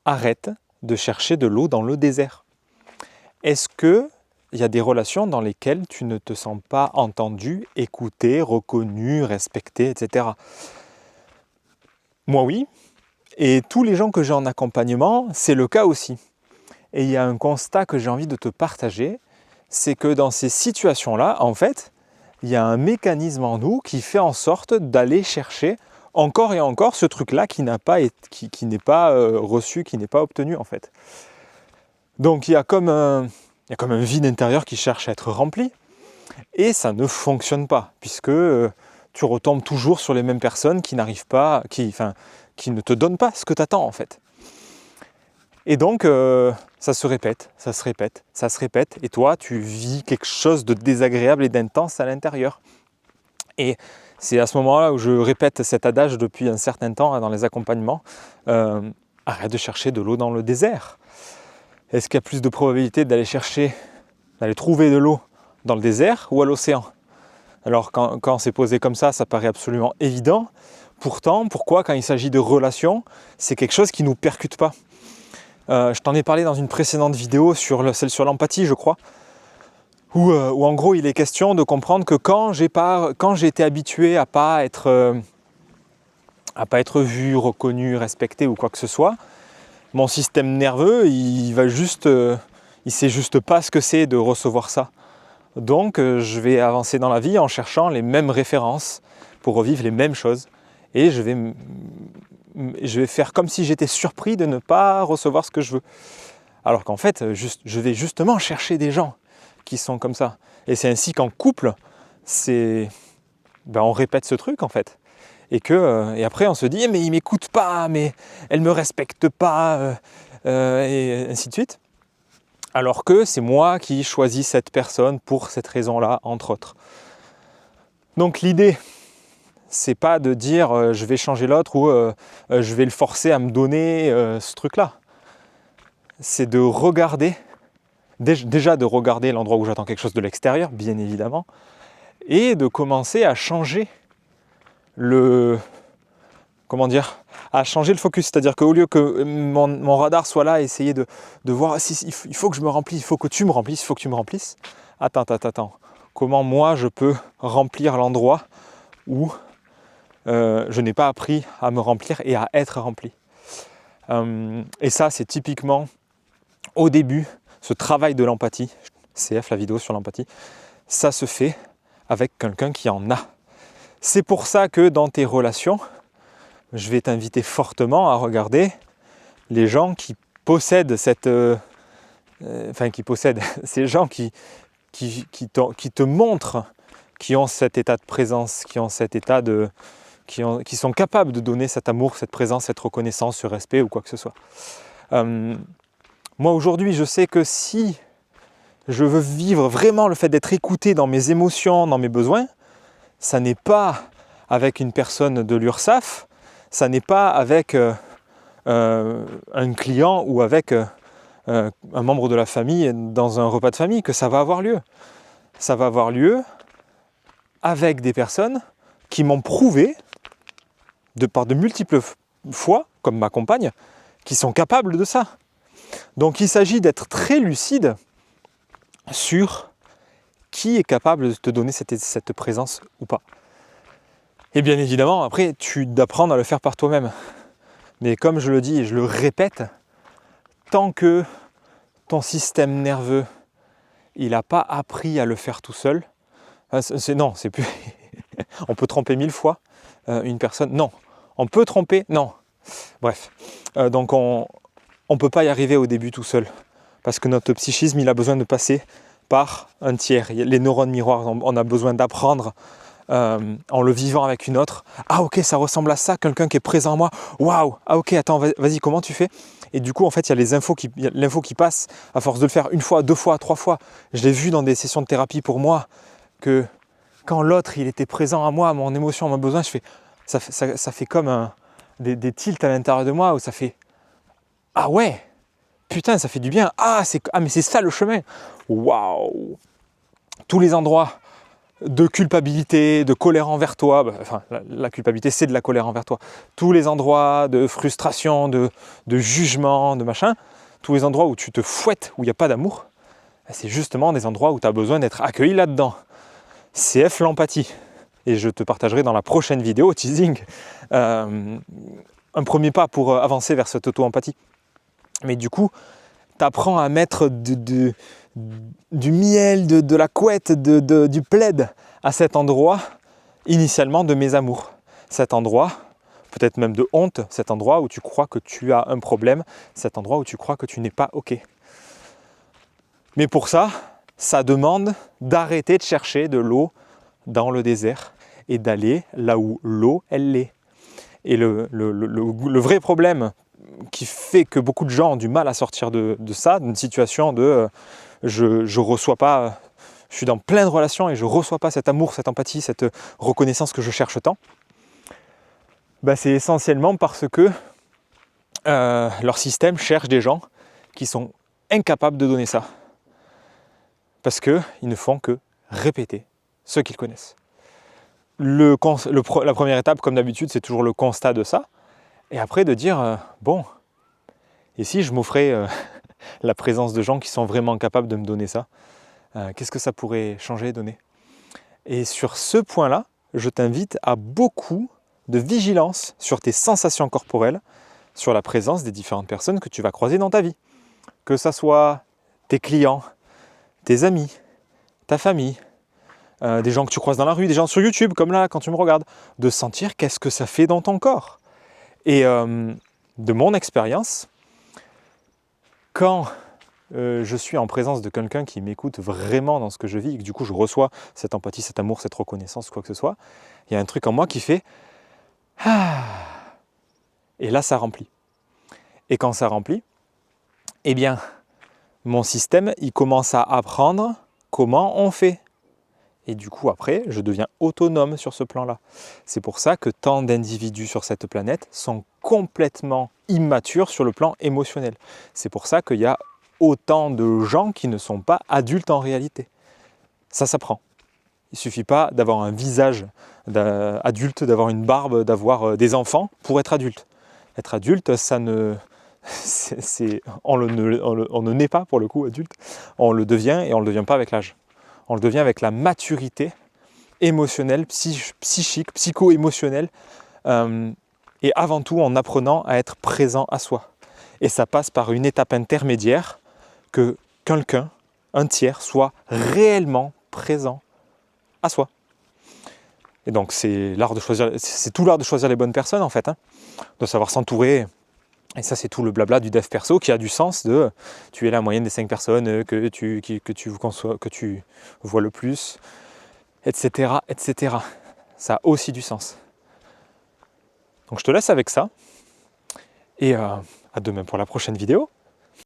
arrête de chercher de l'eau dans le désert. Est-ce qu'il y a des relations dans lesquelles tu ne te sens pas entendu, écouté, reconnu, respecté, etc. Moi oui, et tous les gens que j'ai en accompagnement, c'est le cas aussi. Et il y a un constat que j'ai envie de te partager, c'est que dans ces situations-là, en fait, il y a un mécanisme en nous qui fait en sorte d'aller chercher encore et encore ce truc-là qui n'est pas reçu, qui n'est pas obtenu en fait. Donc il y a comme un vide intérieur qui cherche à être rempli et ça ne fonctionne pas puisque tu retombes toujours sur les mêmes personnes qui n'arrivent pas, qui ne te donnent pas ce que tu attends en fait. Et donc ça se répète, ça se répète, ça se répète et toi tu vis quelque chose de désagréable et d'intense à l'intérieur. Et c'est à ce moment-là où je répète cet adage depuis un certain temps dans les accompagnements. Arrête de chercher de l'eau dans le désert. Est-ce qu'il y a plus de probabilité d'aller trouver de l'eau dans le désert ou à l'océan? Alors quand c'est posé comme ça paraît absolument évident. Pourtant, pourquoi quand il s'agit de relations, c'est quelque chose qui ne nous percute pas? Je t'en ai parlé dans une précédente vidéo, celle sur l'empathie, je crois. Où en gros il est question de comprendre que quand j'ai été habitué à pas être vu, reconnu, respecté ou quoi que ce soit, mon système nerveux il sait juste pas ce que c'est de recevoir ça. Donc je vais avancer dans la vie en cherchant les mêmes références pour revivre les mêmes choses et je vais faire comme si j'étais surpris de ne pas recevoir ce que je veux. Alors qu'en fait je vais justement chercher des gens qui sont comme ça. Et c'est ainsi qu'en couple, on répète ce truc en fait. Et après on se dit mais il m'écoute pas, mais elle me respecte pas, et ainsi de suite. Alors que c'est moi qui choisis cette personne pour cette raison-là, entre autres. Donc l'idée, c'est pas de dire je vais changer l'autre ou je vais le forcer à me donner ce truc-là. C'est de regarder. Déjà de regarder l'endroit où j'attends quelque chose de l'extérieur, bien évidemment, et de commencer à changer à changer le focus. C'est-à-dire qu'au lieu que mon radar soit là, essayer de voir, il faut que je me remplisse, il faut que tu me remplisses, il faut que tu me remplisses. Attends. Comment moi je peux remplir l'endroit où je n'ai pas appris à me remplir et à être rempli. Et ça, c'est typiquement au début, ce travail de l'empathie, CF, la vidéo sur l'empathie, ça se fait avec quelqu'un qui en a. C'est pour ça que dans tes relations, je vais t'inviter fortement à regarder les gens qui possèdent ces gens qui te montrent, qui ont cet état de présence, qui sont capables de donner cet amour, cette présence, cette reconnaissance, ce respect ou quoi que ce soit. Moi aujourd'hui, je sais que si je veux vivre vraiment le fait d'être écouté dans mes émotions, dans mes besoins, ça n'est pas avec une personne de l'URSSAF, ça n'est pas avec un client ou avec un membre de la famille dans un repas de famille que ça va avoir lieu. Ça va avoir lieu avec des personnes qui m'ont prouvé, par de multiples fois, comme ma compagne, qui sont capables de ça. Donc il s'agit d'être très lucide sur qui est capable de te donner cette présence ou pas. Et bien évidemment, après, d'apprendre à le faire par toi-même. Mais comme je le dis et je le répète, tant que ton système nerveux, il n'a pas appris à le faire tout seul, c'est plus... On peut tromper 1000 fois une personne. Non. On peut tromper. Non. Bref. Donc on ne peut pas y arriver au début tout seul. Parce que notre psychisme, il a besoin de passer par un tiers. Les neurones miroirs, on a besoin d'apprendre en le vivant avec une autre. Ah ok, ça ressemble à ça, quelqu'un qui est présent en moi. Waouh. Ah ok, attends, vas-y, comment tu fais? Et du coup, en fait, il y a l'info qui passe à force de le faire une fois, deux fois, trois fois. Je l'ai vu dans des sessions de thérapie pour moi, que quand l'autre, il était présent à moi, à mon émotion, à mon besoin, ça fait comme des tilts à l'intérieur de moi où ça fait « Ah ouais, putain, ça fait du bien. Mais c'est ça le chemin. Waouh !» Tous les endroits de culpabilité, de colère envers toi, enfin la culpabilité c'est de la colère envers toi, tous les endroits de frustration, de jugement, de machin, tous les endroits où tu te fouettes, où il n'y a pas d'amour, c'est justement des endroits où tu as besoin d'être accueilli là-dedans. CF l'empathie. Et je te partagerai dans la prochaine vidéo, teasing, un premier pas pour avancer vers cette auto-empathie. Mais du coup, tu apprends à mettre du miel, de la couette, du plaid à cet endroit initialement de mésamour. Cet endroit, peut-être même de honte, cet endroit où tu crois que tu as un problème, cet endroit où tu crois que tu n'es pas OK. Mais pour ça, ça demande d'arrêter de chercher de l'eau dans le désert et d'aller là où l'eau, elle est. Et le vrai problème qui fait que beaucoup de gens ont du mal à sortir de ça, d'une situation de je reçois pas, je suis dans plein de relations et je reçois pas cet amour, cette empathie, cette reconnaissance que je cherche tant, c'est essentiellement parce que leur système cherche des gens qui sont incapables de donner ça. Parce qu'ils ne font que répéter ce qu'ils connaissent. La première étape, comme d'habitude, c'est toujours le constat de ça. Et après de dire, bon, et si je m'offrais la présence de gens qui sont vraiment capables de me donner ça, qu'est-ce que ça pourrait changer, donner? Et sur ce point-là, je t'invite à beaucoup de vigilance sur tes sensations corporelles, sur la présence des différentes personnes que tu vas croiser dans ta vie. Que ça soit tes clients, tes amis, ta famille, des gens que tu croises dans la rue, des gens sur YouTube, comme là, quand tu me regardes, de sentir qu'est-ce que ça fait dans ton corps. Et de mon expérience, quand je suis en présence de quelqu'un qui m'écoute vraiment dans ce que je vis, et que du coup je reçois cette empathie, cet amour, cette reconnaissance, quoi que ce soit, il y a un truc en moi qui fait « Ah !» Et là, ça remplit. Et quand ça remplit, eh bien, mon système, il commence à apprendre comment on fait. Et du coup, après, je deviens autonome sur ce plan-là. C'est pour ça que tant d'individus sur cette planète sont complètement immatures sur le plan émotionnel. C'est pour ça qu'il y a autant de gens qui ne sont pas adultes en réalité. Ça s'apprend. Il ne suffit pas d'avoir un visage adulte, d'avoir une barbe, d'avoir des enfants pour être adulte. Être adulte, ça ne... on ne naît pas pour le coup adulte, on le devient et on ne le devient pas avec l'âge. On le devient avec la maturité émotionnelle, psychique, psycho-émotionnelle, et avant tout en apprenant à être présent à soi. Et ça passe par une étape intermédiaire que quelqu'un, un tiers, soit réellement présent à soi. Et donc c'est tout l'art de choisir les bonnes personnes en fait, de savoir s'entourer. Et ça, c'est tout le blabla du dev perso qui a du sens de tu es la moyenne des 5 personnes que tu vois le plus, etc., etc. Ça a aussi du sens. Donc je te laisse avec ça. Et à demain pour la prochaine vidéo.